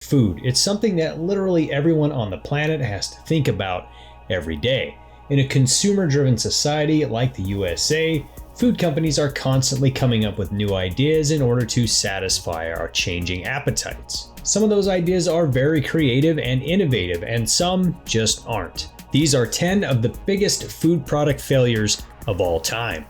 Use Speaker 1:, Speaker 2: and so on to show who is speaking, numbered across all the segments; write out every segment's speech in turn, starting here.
Speaker 1: Food. It's something that literally everyone on the planet has to think about every day. In a consumer-driven society like the USA, food companies are constantly coming up with new ideas in order to satisfy our changing appetites. Some of those ideas are very creative and innovative, and some just aren't. These are 10 of the biggest food product failures of all time.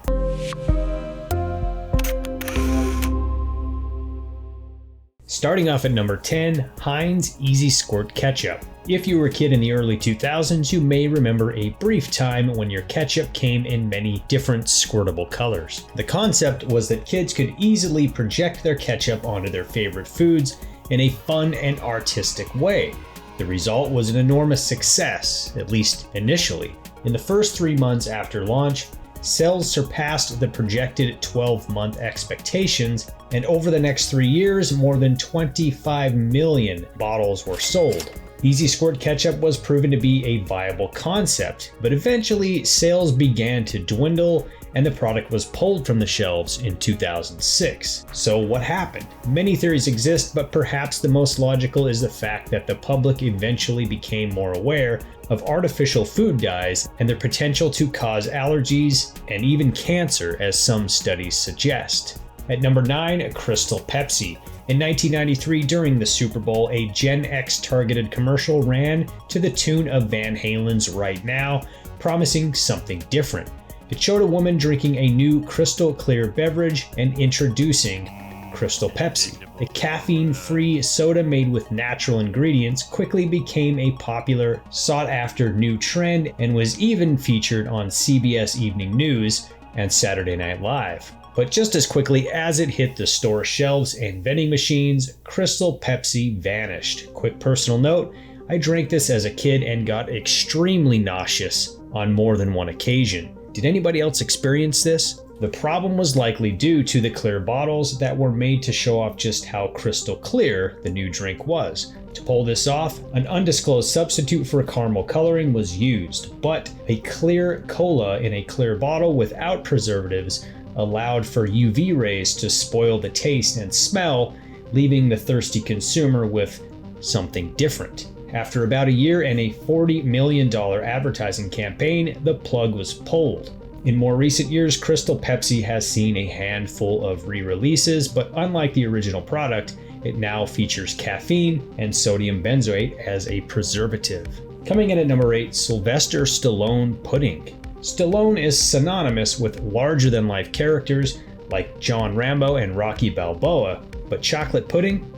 Speaker 1: Starting off at number 10, Heinz Easy Squirt Ketchup. If you were a kid in the early 2000s, you may remember a brief time when your ketchup came in many different squirtable colors. The concept was that kids could easily project their ketchup onto their favorite foods in a fun and artistic way. The result was an enormous success, at least initially. In the first 3 months after launch, sales surpassed the projected 12-month expectations, and over the next 3 years, more than 25 million bottles were sold. Easy Squirt Ketchup was proven to be a viable concept, but eventually sales began to dwindle and the product was pulled from the shelves in 2006. So what happened? Many theories exist, but perhaps the most logical is the fact that the public eventually became more aware of artificial food dyes and their potential to cause allergies and even cancer, as some studies suggest. At number 9, Crystal Pepsi. In 1993, during the Super Bowl, a Gen X targeted commercial ran to the tune of Van Halen's Right Now, promising something different. It showed a woman drinking a new crystal clear beverage and introducing Crystal Pepsi. The caffeine-free soda made with natural ingredients quickly became a popular, sought-after new trend and was even featured on CBS Evening News and Saturday Night Live. But just as quickly as it hit the store shelves and vending machines, Crystal Pepsi vanished. Quick personal note, I drank this as a kid and got extremely nauseous on more than one occasion. Did anybody else experience this? The problem was likely due to the clear bottles that were made to show off just how crystal clear the new drink was. To pull this off, an undisclosed substitute for caramel coloring was used, but a clear cola in a clear bottle without preservatives allowed for UV rays to spoil the taste and smell, leaving the thirsty consumer with something different. After about a year and a $40 million advertising campaign, the plug was pulled. In more recent years, Crystal Pepsi has seen a handful of re-releases, but unlike the original product, it now features caffeine and sodium benzoate as a preservative. Coming in at number 8, Sylvester Stallone Pudding. Stallone is synonymous with larger-than-life characters like John Rambo and Rocky Balboa, but chocolate pudding?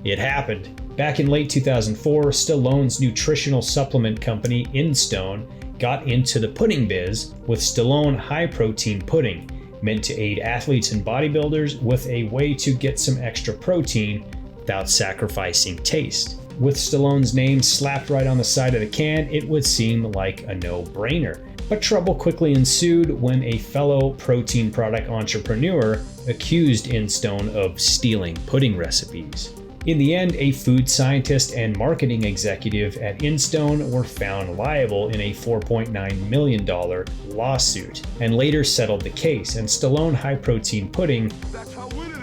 Speaker 1: It happened. Back in late 2004, Stallone's nutritional supplement company, Instone, got into the pudding biz with Stallone High Protein Pudding, meant to aid athletes and bodybuilders with a way to get some extra protein without sacrificing taste. With Stallone's name slapped right on the side of the can, it would seem like a no-brainer. But trouble quickly ensued when a fellow protein product entrepreneur accused Instone of stealing pudding recipes. In the end, a food scientist and marketing executive at Instone were found liable in a $4.9 million lawsuit and later settled the case, and Stallone High Protein Pudding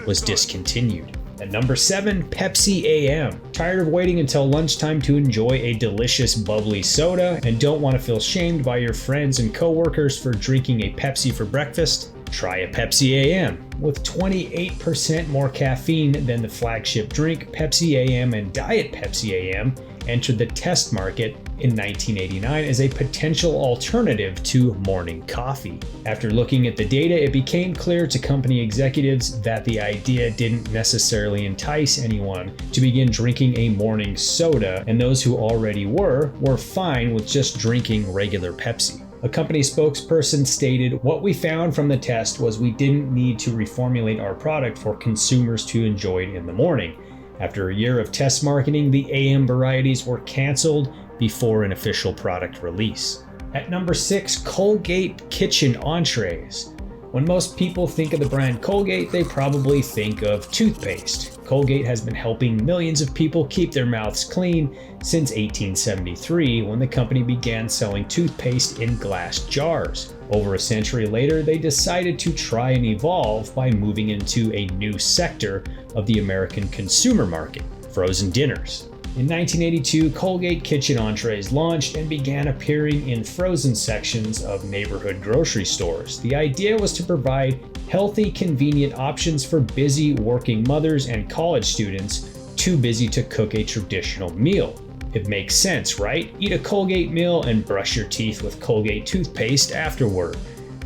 Speaker 1: was discontinued. At number 7, Pepsi Am. Tired of waiting until lunchtime to enjoy a delicious bubbly soda and don't want to feel shamed by your friends and coworkers for drinking a Pepsi for breakfast? Try a Pepsi AM. With 28% more caffeine than the flagship drink, Pepsi AM and Diet Pepsi AM entered the test market in 1989 as a potential alternative to morning coffee. After looking at the data, it became clear to company executives that the idea didn't necessarily entice anyone to begin drinking a morning soda, and those who already were fine with just drinking regular Pepsi. A company spokesperson stated, "What we found from the test was we didn't need to reformulate our product for consumers to enjoy it in the morning. After a year of test marketing, the AM varieties were canceled before an official product release." At number 6, Colgate Kitchen entrees. When most people think of the brand Colgate, they probably think of toothpaste. Colgate has been helping millions of people keep their mouths clean since 1873, when the company began selling toothpaste in glass jars. Over a century later, they decided to try and evolve by moving into a new sector of the American consumer market: frozen dinners. In 1982, Colgate Kitchen entrees launched and began appearing in frozen sections of neighborhood grocery stores. The idea was to provide healthy, convenient options for busy working mothers and college students too busy to cook a traditional meal. It makes sense, right? Eat a Colgate meal and brush your teeth with Colgate toothpaste afterward.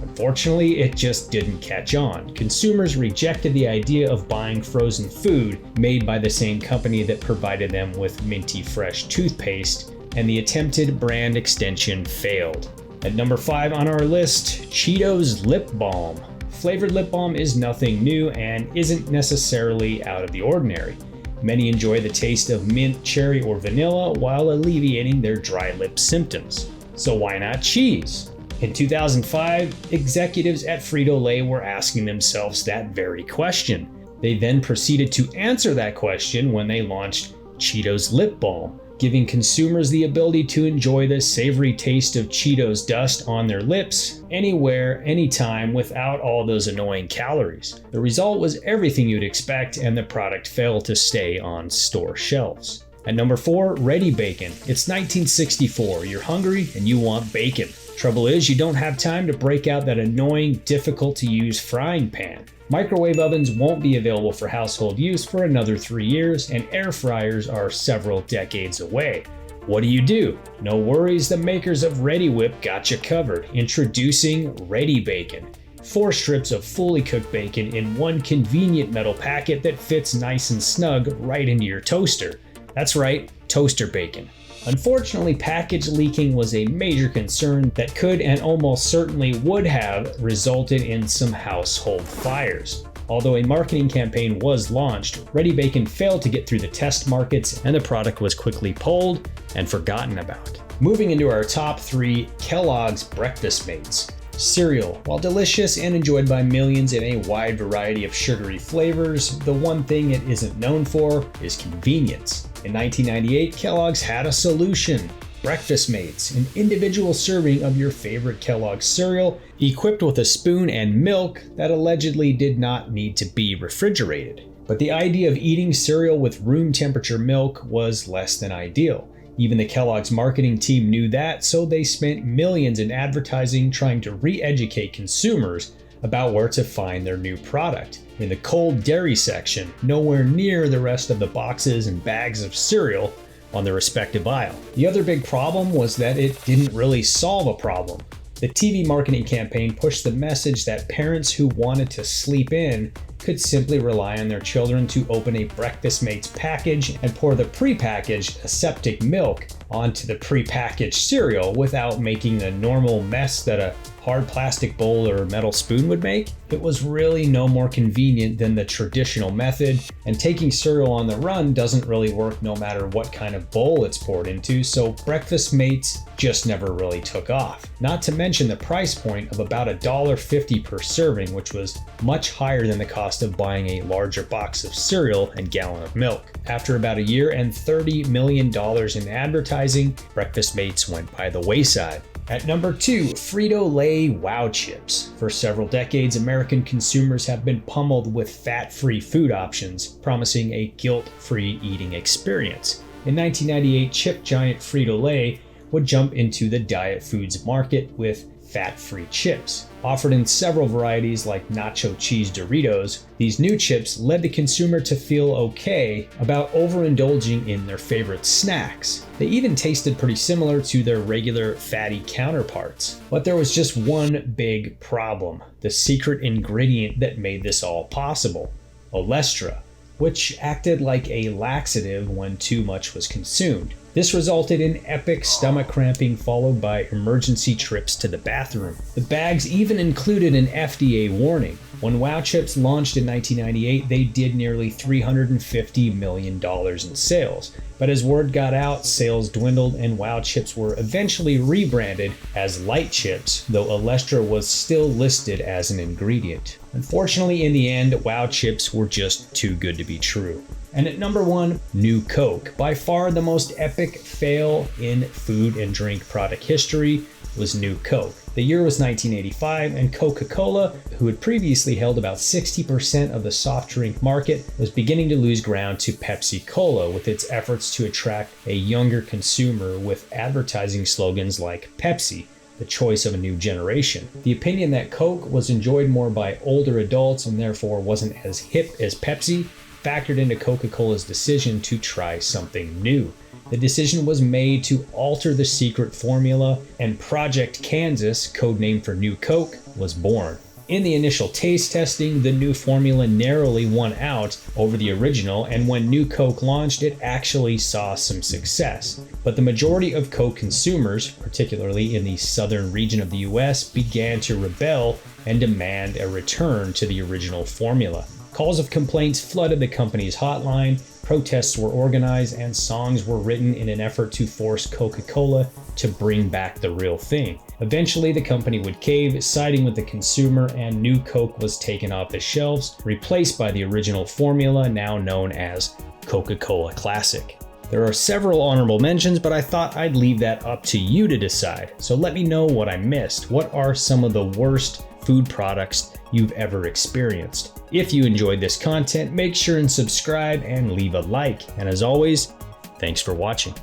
Speaker 1: Unfortunately, it just didn't catch on. Consumers rejected the idea of buying frozen food made by the same company that provided them with minty fresh toothpaste, and the attempted brand extension failed. At number 5 on our list, Cheetos lip balm. Flavored lip balm is nothing new and isn't necessarily out of the ordinary. Many enjoy the taste of mint, cherry, or vanilla while alleviating their dry lip symptoms. So why not cheese? In 2005, executives at FritoLay were asking themselves that very question. They then proceeded to answer that question when they launched Cheetos Lip Balm, giving consumers the ability to enjoy the savory taste of Cheetos dust on their lips anywhere, anytime, without all those annoying calories. The result was everything you'd expect, and the product failed to stay on store shelves. At number 4, reddi-bacon. It's 1964. You're hungry and you want bacon. Trouble is, you don't have time to break out that annoying, difficult to use frying pan. Microwave ovens won't be available for household use for another 3 years, and air fryers are several decades away. What do? No worries, the makers of Reddi-Whip got you covered. Introducing reddi-bacon. 4 strips of fully cooked bacon in one convenient metal packet that fits nice and snug right into your toaster. That's right, toaster bacon. Unfortunately, package leaking was a major concern that could and almost certainly would have resulted in some household fires. Although a marketing campaign was launched, reddi-bacon failed to get through the test markets, and the product was quickly pulled and forgotten about. Moving into our top 3, Kellogg's Breakfast Mates. Cereal. While delicious and enjoyed by millions in a wide variety of sugary flavors, the one thing it isn't known for is convenience. In 1998, Kellogg's had a solution. Breakfast Mates, an individual serving of your favorite Kellogg's cereal, equipped with a spoon and milk that allegedly did not need to be refrigerated. But the idea of eating cereal with room temperature milk was less than ideal. Even the Kellogg's marketing team knew that, so they spent millions in advertising trying to re-educate consumers about where to find their new product. In the cold dairy section, nowhere near the rest of the boxes and bags of cereal on the respective aisle. The other big problem was that it didn't really solve a problem. The TV marketing campaign pushed the message that parents who wanted to sleep in could simply rely on their children to open a Breakfast Mates package and pour the prepackaged aseptic milk onto the prepackaged cereal without making the normal mess that a hard plastic bowl or metal spoon would make. It was really no more convenient than the traditional method, and taking cereal on the run doesn't really work no matter what kind of bowl it's poured into, so Breakfast Mates just never really took off. Not to mention the price point of about $1.50 per serving, which was much higher than the cost of buying a larger box of cereal and gallon of milk. After about a year and $30 million in advertising, Breakfast Mates went by the wayside. At number 2, FritoLay Wow Chips. For several decades, American consumers have been pummeled with fat-free food options, promising a guilt-free eating experience. In 1998, chip giant FritoLay would jump into the diet foods market with fat-free chips. Offered in several varieties like nacho cheese Doritos, these new chips led the consumer to feel okay about overindulging in their favorite snacks. They even tasted pretty similar to their regular fatty counterparts. But there was just one big problem: the secret ingredient that made this all possible: Olestra, which acted like a laxative when too much was consumed. This resulted in epic stomach cramping followed by emergency trips to the bathroom. The bags even included an FDA warning. When Wow Chips launched in 1998, they did nearly $350 million in sales. But as word got out, sales dwindled and Wow Chips were eventually rebranded as Light Chips, though Olestra was still listed as an ingredient. Unfortunately, in the end, Wow Chips were just too good to be true. And at number 1, New Coke. By far the most epic fail in food and drink product history, was New Coke. The year was 1985, and Coca-Cola, who had previously held about 60% of the soft drink market, was beginning to lose ground to Pepsi Cola with its efforts to attract a younger consumer with advertising slogans like Pepsi, the choice of a new generation. The opinion that Coke was enjoyed more by older adults and therefore wasn't as hip as Pepsi factored into Coca-Cola's decision to try something new. The decision was made to alter the secret formula, and Project Kansas, codenamed for New Coke, was born. In the initial taste testing, the new formula narrowly won out over the original, and when New Coke launched, it actually saw some success. But the majority of Coke consumers, particularly in the southern region of the US, began to rebel and demand a return to the original formula. Calls of complaints flooded the company's hotline, protests were organized, and songs were written in an effort to force Coca-Cola to bring back the real thing. Eventually, the company would cave, siding with the consumer, and New Coke was taken off the shelves, replaced by the original formula, now known as Coca-Cola Classic. There are several honorable mentions, but I thought I'd leave that up to you to decide. So let me know what I missed. What are some of the worst food products you've ever experienced? If you enjoyed this content, make sure and subscribe and leave a like. And as always, thanks for watching.